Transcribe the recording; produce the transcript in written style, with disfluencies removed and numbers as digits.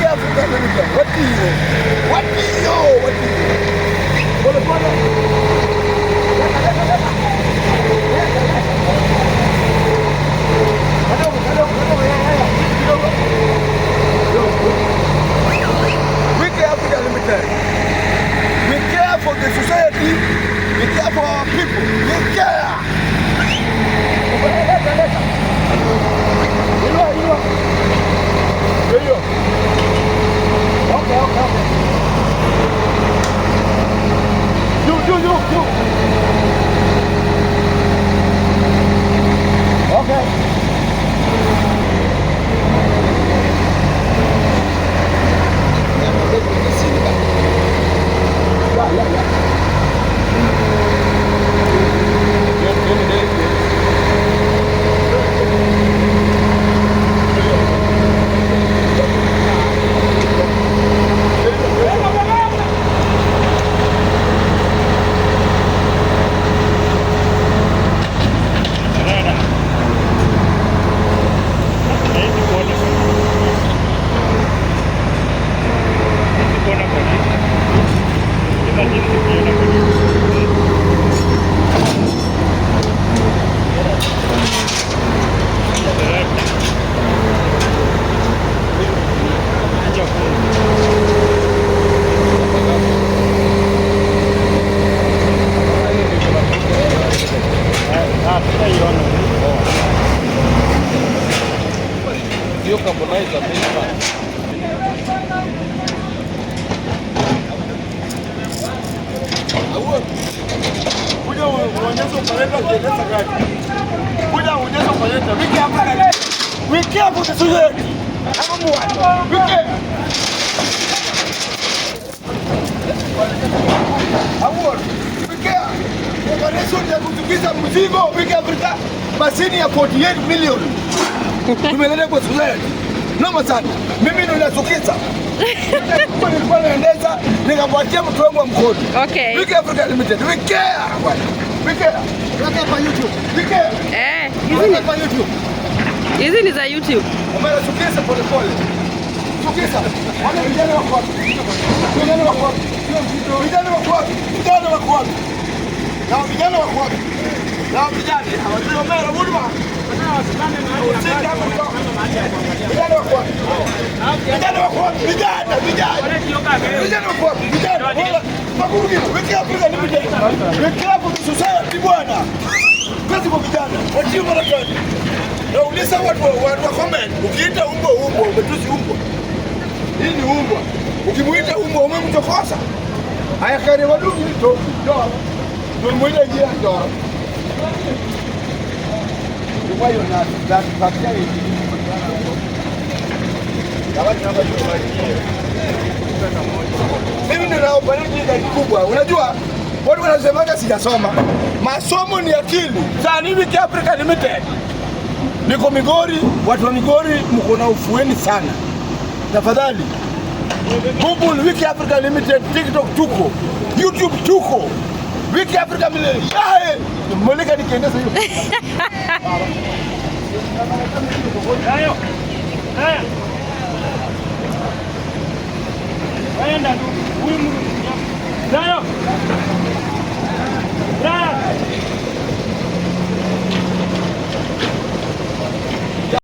Africa Limited. What do you? What do you? What do you? Pole pole. Wiki Africa Limited. We care for the society. We care for our people. We care. We care for the society. We care. Operation ya kutukiza mzigo Wiki Africa masini ya 48 million. Tumeleta kwa society. Noma sana. Mimi ndo nasukiza. Nilikuwa naendeza nikapatia mtu wangu mkono. Okay. Wiki Africa Limited. We care bwana. We care. Weka kwa YouTube. We care. Hizi kwa YouTube. Hizi ni za YouTube. Mbona sukiza pole pole. Sukiza. Wale vijana wako wapi? Vijana wako wapi? Vijana wako wapi? Vijana wako wapi? Na vijana wako wapi? Na vijana hawajui mera huduma. Vijana wako wapi? Vijana wako wapi? Vijana wako wapi? Vijana. Makurugi, Wiki Africa Limited. Wiki Africa Society bwana. Kazi kwa vijana. Wajui mara gani? Na ulisa watu wa comment. Ukiita umbwa umetusi umbwa. Hii ni umbwa. Ukimuita umbwa umemchokoza. Haya kare wadudu ndio. Ndio mwenda njia ndio. Kwa hiyo na pakia hii. Mimi ndio naomba nini kubwa. Unajua watu wanasemaga sijasoma. Masomo ni akili. Sasa hivi Wiki Africa Limited. Niko Migori, watu wa Migori mko na ufueni sana. Tafadhali. Google Wiki Africa Limited, TikTok tuko, YouTube tuko. Wiki Africa Limited. Mweleka nikiendeza hiyo. Hayo. Haya. Waenda tu. Huyu mtu. Hayo.